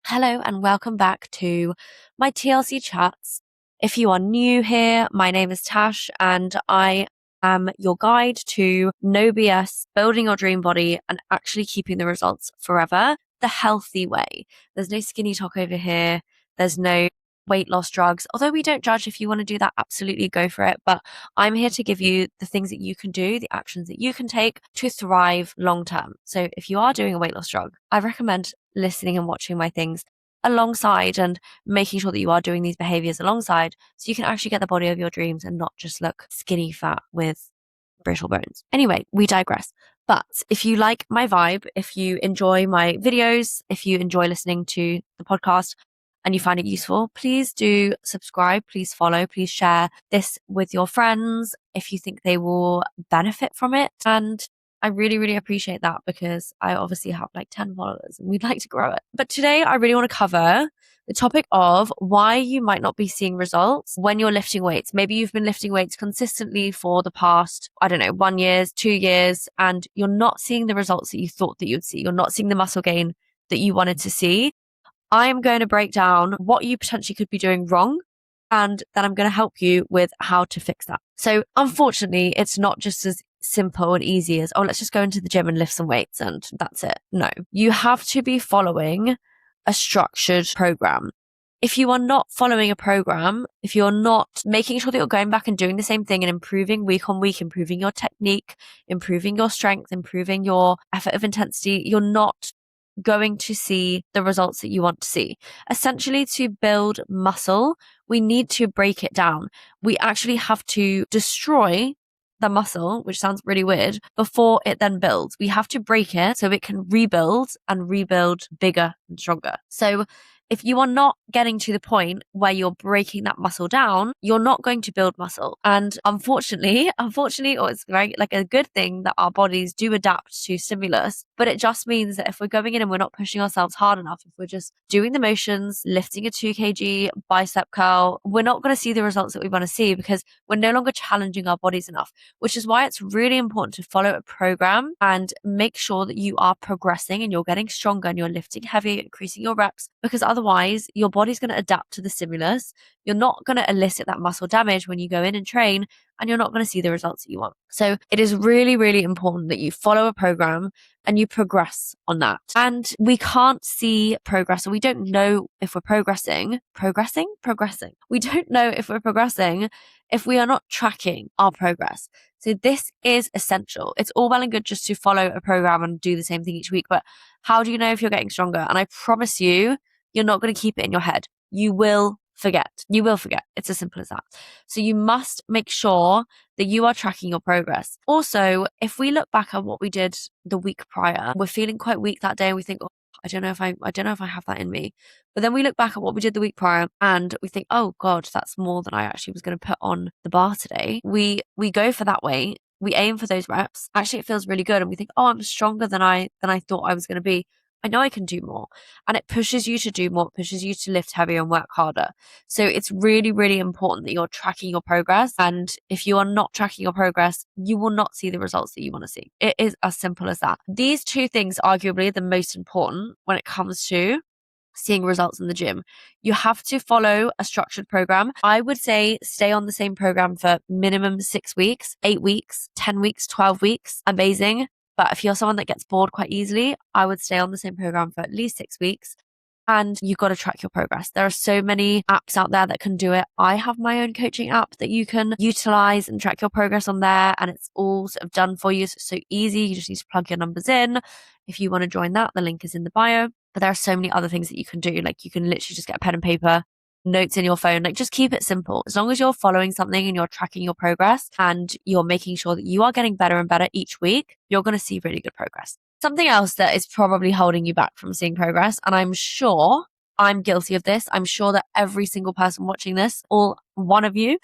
Hello and welcome back to my TLC chats. If you are new here, my name is Tash and I am your guide to no BS, building your dream body and actually keeping the results forever, the healthy way. There's no skinny talk over here. There's no weight loss drugs. Although we don't judge, if you want to do that, absolutely go for it. But I'm here to give you the things that you can do, the actions that you can take to thrive long term. So if you are doing a weight loss drug, I recommend listening and watching my things alongside and making sure that you are doing these behaviors alongside so you can actually get the body of your dreams and not just look skinny fat with brittle bones. Anyway, we digress. But if you like my vibe, if you enjoy my videos, if you enjoy listening to the podcast and you find it useful, please do subscribe, please follow, please share this with your friends if you think they will benefit from it. And I really, really appreciate that because I obviously have like 10 followers and we'd like to grow it. But today I really want to cover the topic of why you might not be seeing results when you're lifting weights. Maybe you've been lifting weights consistently for the past, 1 year, 2 years, and you're not seeing the results that you thought that you'd see. You're not seeing the muscle gain that you wanted to see. I am going to break down what you potentially could be doing wrong, and then I'm going to help you with how to fix that. So unfortunately, it's not just as simple and easy as, oh, let's just go into the gym and lift some weights and that's it. No, you have to be following a structured program. If you are not following a program, if you're not making sure that you're going back and doing the same thing and improving week on week, improving your technique, improving your strength, improving your effort of intensity, you're not going to see the results that you want to see. Essentially, to build muscle, we need to break it down. We actually have to destroy the muscle, which sounds really weird, before it then builds. We have to break it so it can rebuild and rebuild bigger and stronger. So if you are not getting to the point where you're breaking that muscle down, you're not going to build muscle. And unfortunately, or it's very like a good thing that our bodies do adapt to stimulus, but it just means that if we're going in and we're not pushing ourselves hard enough, if we're just doing the motions, lifting a 2 kg bicep curl, we're not going to see the results that we want to see because we're no longer challenging our bodies enough, which is why it's really important to follow a program and make sure that you are progressing and you're getting stronger and you're lifting heavy, increasing your reps, because otherwise your body's going to adapt to the stimulus. You're not going to elicit that muscle damage when you go in and train, and you're not going to see the results that you want. So it is really, really important that you follow a program and you progress on that. And we can't see progress, or we don't know if we're progressing. We don't know if we're progressing if we are not tracking our progress. So this is essential. It's all well and good just to follow a program and do the same thing each week, but how do you know if you're getting stronger? And I promise you, you're not going to keep it in your head. You will forget. You will forget. It's as simple as that. So you must make sure that you are tracking your progress. Also, if we look back at what we did the week prior, we're feeling quite weak that day and we think, oh, I don't know if I have that in me. But then we look back at what we did the week prior and we think, oh God, that's more than I actually was going to put on the bar today. We go for that weight. We aim for those reps. Actually, it feels really good. And we think, oh, I'm stronger than I thought I was going to be. I know I can do more. And it pushes you to do more, it pushes you to lift heavier and work harder. So it's really, really important that you're tracking your progress. And if you are not tracking your progress, you will not see the results that you want to see. It is as simple as that. These two things are arguably the most important when it comes to seeing results in the gym. You have to follow a structured program. I would say stay on the same program for minimum 6 weeks, 8 weeks, 10 weeks, 12 weeks. Amazing. But if you're someone that gets bored quite easily, I would stay on the same program for at least 6 weeks. And you've got to track your progress. There are so many apps out there that can do it. I have my own coaching app that you can utilize and track your progress on there. And it's all sort of done for you. So it's so easy. You just need to plug your numbers in. If you want to join that, the link is in the bio. But there are so many other things that you can do. Like you can literally just get a pen and paper, notes in your phone, like just keep it simple. As long as you're following something and you're tracking your progress and you're making sure that you are getting better and better each week, you're going to see really good progress. Something else that is probably holding you back from seeing progress, and I'm sure I'm guilty of this. I'm sure that every single person watching this, all one of you,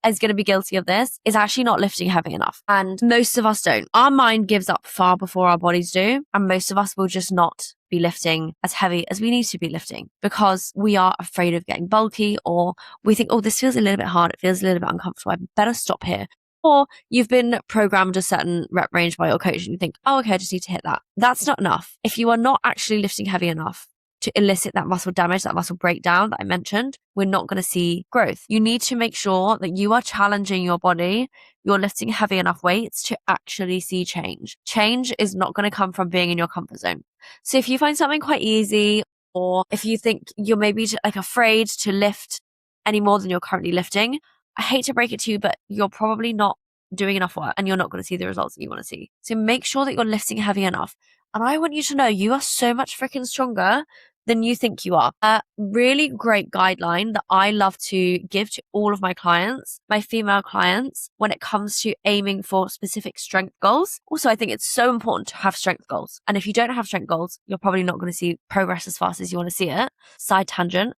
is going to be guilty of this, is actually not lifting heavy enough. And most of us don't. Our mind gives up far before our bodies do. And most of us will just not be lifting as heavy as we need to be lifting because we are afraid of getting bulky, or we think, oh, this feels a little bit hard. It feels a little bit uncomfortable. I better stop here. Or you've been programmed a certain rep range by your coach and you think, oh, okay, I just need to hit that. That's not enough. If you are not actually lifting heavy enough, to elicit that muscle damage, that muscle breakdown that I mentioned, we're not going to see growth. You need to make sure that you are challenging your body, you're lifting heavy enough weights to actually see change. Change is not going to come from being in your comfort zone. So if you find something quite easy, or if you think you're maybe like afraid to lift any more than you're currently lifting, I hate to break it to you, but you're probably not doing enough work and you're not going to see the results that you want to see. So make sure that you're lifting heavy enough. And I want you to know you are so much freaking stronger than you think you are. A really great guideline that I love to give to all of my clients, my female clients, when it comes to aiming for specific strength goals. Also, I think it's so important to have strength goals. And if you don't have strength goals, you're probably not going to see progress as fast as you want to see it. Side tangent.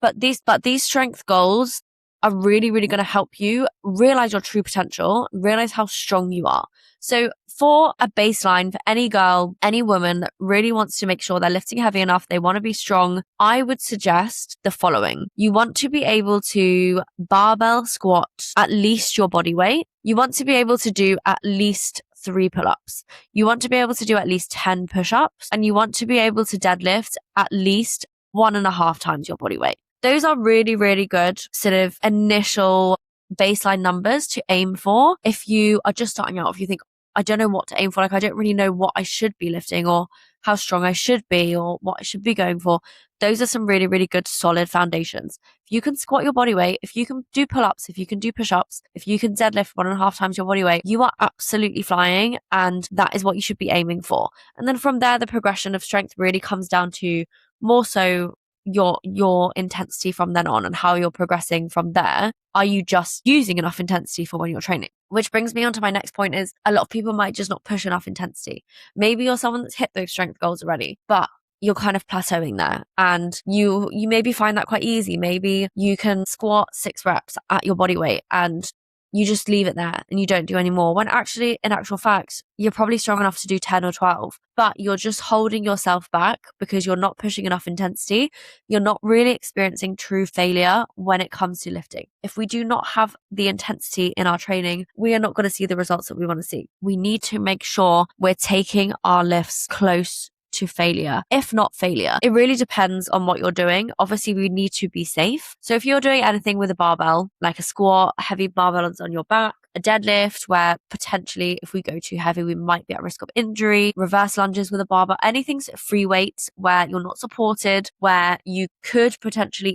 But these strength goals are really, really going to help you realize your true potential, realize how strong you are. So for a baseline, for any girl, any woman that really wants to make sure they're lifting heavy enough, they want to be strong, I would suggest the following. You want to be able to barbell squat at least your body weight. You want to be able to do at least 3 pull-ups. You want to be able to do at least 10 push-ups, and you want to be able to deadlift at least 1.5 times your body weight. Those are really, really good sort of initial baseline numbers to aim for. If you are just starting out, if you think, I don't know what to aim for, like I don't really know what I should be lifting or how strong I should be or what I should be going for, those are some really, really good solid foundations. If you can squat your body weight, if you can do pull-ups, if you can do push-ups, if you can deadlift 1.5 times your body weight, you are absolutely flying, and that is what you should be aiming for. And then from there, the progression of strength really comes down to more so your intensity from then on and how you're progressing from there. Are you just using enough intensity for when you're training? Which brings me on to my next point is a lot of people might just not push enough intensity. Maybe you're someone that's hit those strength goals already, but you're kind of plateauing there and you maybe find that quite easy. Maybe you can squat 6 reps at your body weight and you just leave it there and you don't do any more, when actually, in actual fact, you're probably strong enough to do 10 or 12, but you're just holding yourself back because you're not pushing enough intensity. You're not really experiencing true failure when it comes to lifting. If we do not have the intensity in our training, we are not going to see the results that we want to see. We need to make sure we're taking our lifts close to failure, if not failure. It really depends on what you're doing. Obviously, we need to be safe. So if you're doing anything with a barbell, like a squat, heavy barbells on your back, a deadlift where potentially if we go too heavy, we might be at risk of injury, reverse lunges with a barbell, anything free weights where you're not supported, where you could potentially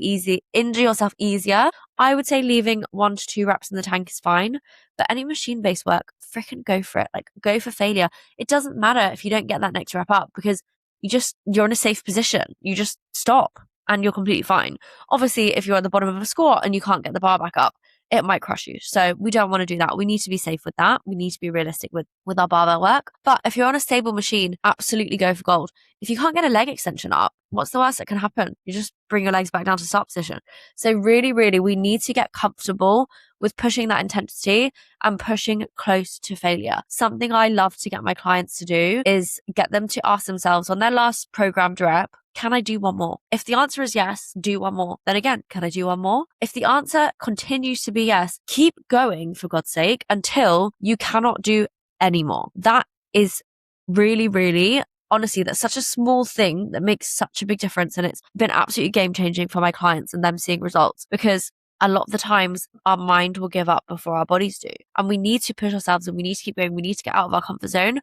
injure yourself easier, I would say leaving 1 to 2 reps in the tank is fine. But any machine-based work, freaking go for it. Like, go for failure. It doesn't matter if you don't get that next rep up because you're in a safe position. You just stop and you're completely fine. Obviously, if you're at the bottom of a squat and you can't get the bar back up, it might crush you. So we don't want to do that. We need to be safe with that. We need to be realistic with our barbell work. But if you're on a stable machine, absolutely go for gold. If you can't get a leg extension up, what's the worst that can happen? You just bring your legs back down to start position. So really, really, we need to get comfortable with pushing that intensity and pushing close to failure. Something I love to get my clients to do is get them to ask themselves on their last programmed rep, can I do one more? If the answer is yes, do one more. Then again, can I do one more? If the answer continues to be yes, keep going for God's sake until you cannot do any more. That is really, really, honestly, that's such a small thing that makes such a big difference. And it's been absolutely game changing for my clients and them seeing results, because a lot of the times our mind will give up before our bodies do. And we need to push ourselves and we need to keep going. We need to get out of our comfort zone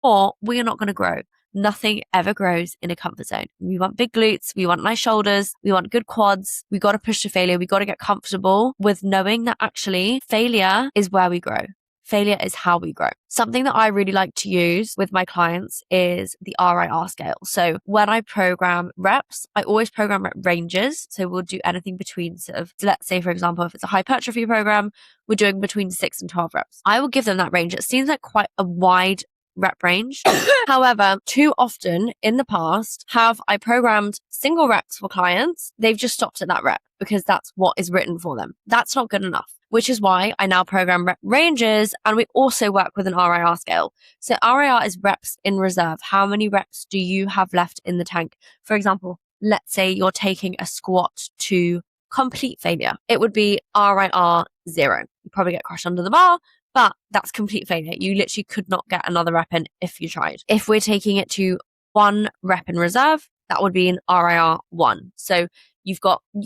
or we are not going to grow. Nothing ever grows in a comfort zone. We want big glutes. We want nice shoulders. We want good quads. We got to push to failure. We got to get comfortable with knowing that actually failure is where we grow. Failure is how we grow. Something that I really like to use with my clients is the RIR scale. So when I program reps, I always program rep ranges. So we'll do anything between so let's say, for example, if it's a hypertrophy program, we're doing between 6 and 12 reps. I will give them that range. It seems like quite a wide rep range. However, too often in the past have I programmed single reps for clients. They've just stopped at that rep because that's what is written for them. That's not good enough, which is why I now program rep ranges, and we also work with an RIR scale. So RIR is reps in reserve. How many reps do you have left in the tank? For example, let's say you're taking a squat to complete failure. It would be RIR 0. You probably get crushed under the bar, but that's complete failure. You literally could not get another rep in if you tried. If we're taking it to 1 rep in reserve, that would be an RIR 1. So you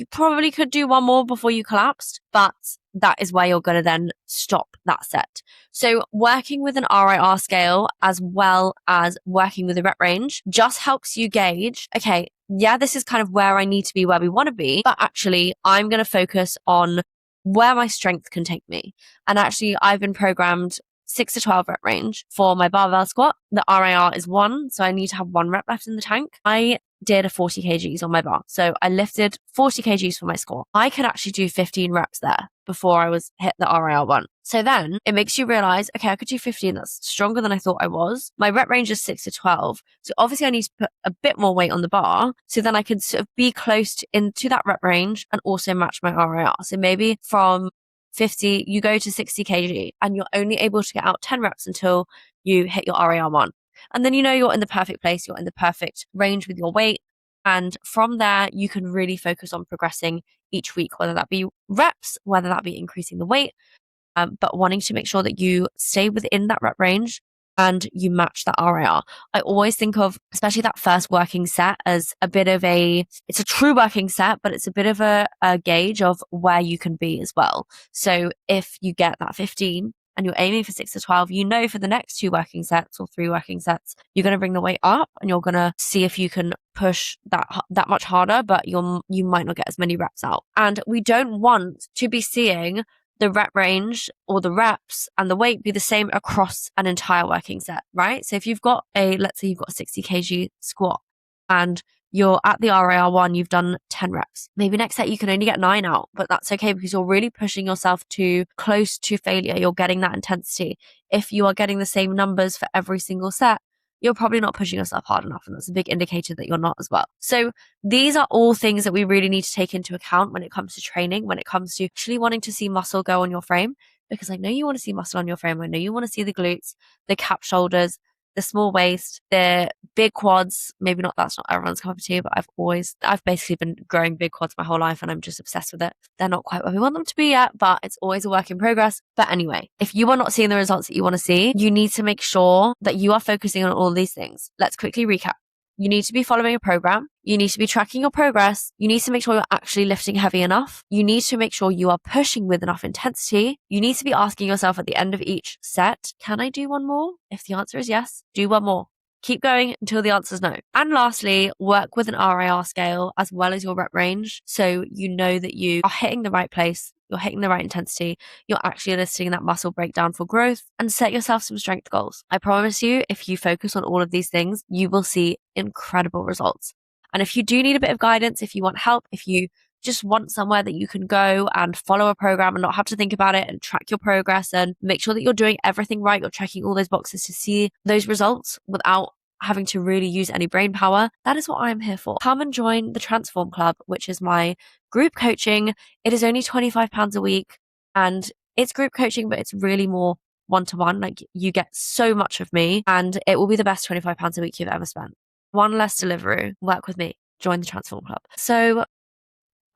probably could do one more before you collapsed, but that is where you're going to then stop that set. So working with an RIR scale as well as working with a rep range just helps you gauge, okay, yeah, this is kind of where I need to be, where we want to be, but actually I'm going to focus on where my strength can take me. And actually I've been programmed 6 to 12 rep range for my barbell squat. The RIR is 1, so I need to have 1 rep left in the tank. I did a 40 kgs on my bar. So I lifted 40 kgs for my squat. I could actually do 15 reps there before I was hit the RIR 1. So then it makes you realize, okay, I could do 15. That's stronger than I thought I was. My rep range is 6 to 12. So obviously I need to put a bit more weight on the bar. So then I could sort of be close into that rep range and also match my RIR. So maybe from 50, you go to 60 kg and you're only able to get out 10 reps until you hit your RIR 1. And then you're in the perfect place, you're in the perfect range with your weight. And from there, you can really focus on progressing each week, whether that be reps, whether that be increasing the weight, but wanting to make sure that you stay within that rep range and you match that RIR. I always think of, especially that first working set, as a bit of it's a true working set, but it's a bit of a gauge of where you can be as well. So if you get that 15 and you're aiming for 6 to 12, for the next 2 working sets or 3 working sets, you're going to bring the weight up and you're going to see if you can push that much harder, but you might not get as many reps out. And we don't want to be seeing the rep range or the reps and the weight be the same across an entire working set, right? So if you've got let's say you've got a 60 kg squat and you're at the RIR 1, you've done 10 reps. Maybe next set you can only get 9 out, but that's okay because you're really pushing yourself to close to failure. You're getting that intensity. If you are getting the same numbers for every single set, you're probably not pushing yourself hard enough. And that's a big indicator that you're not as well. So these are all things that we really need to take into account when it comes to training, when it comes to actually wanting to see muscle go on your frame, because I know you want to see muscle on your frame. I know you want to see the glutes, the cap shoulders, the small waist, the big quads. Maybe not, that's not everyone's cup of tea, but I've basically been growing big quads my whole life and I'm just obsessed with it. They're not quite where we want them to be yet, but it's always a work in progress. But anyway, if you are not seeing the results that you want to see, you need to make sure that you are focusing on all these things. Let's quickly recap. You need to be following a program. You need to be tracking your progress. You need to make sure you're actually lifting heavy enough. You need to make sure you are pushing with enough intensity. You need to be asking yourself at the end of each set, can I do one more? If the answer is yes, do one more. Keep going until the answer is no. And lastly, work with an RIR scale as well as your rep range so you know that you are hitting the right place, you're hitting the right intensity, you're actually eliciting that muscle breakdown for growth, and set yourself some strength goals. I promise you, if you focus on all of these things, you will see incredible results. And if you do need a bit of guidance, if you want help, if you just want somewhere that you can go and follow a program and not have to think about it and track your progress and make sure that you're doing everything right, you're checking all those boxes to see those results without having to really use any brain power, that is what I'm here for. Come and join the Transform Club, which is my group coaching. It is only £25 a week and it's group coaching, but it's really more one-to-one. Like, you get so much of me and it will be the best £25 a week you've ever spent. One less delivery. Work with me. Join the Transform Club. So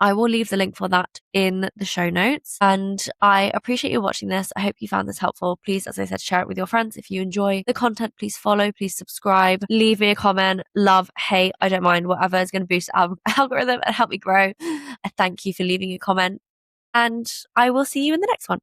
I will leave the link for that in the show notes. And I appreciate you watching this. I hope you found this helpful. Please, as I said, share it with your friends. If you enjoy the content, please follow, please subscribe, leave me a comment, love, hate, I don't mind, whatever is going to boost our algorithm and help me grow. I thank you for leaving a comment and I will see you in the next one.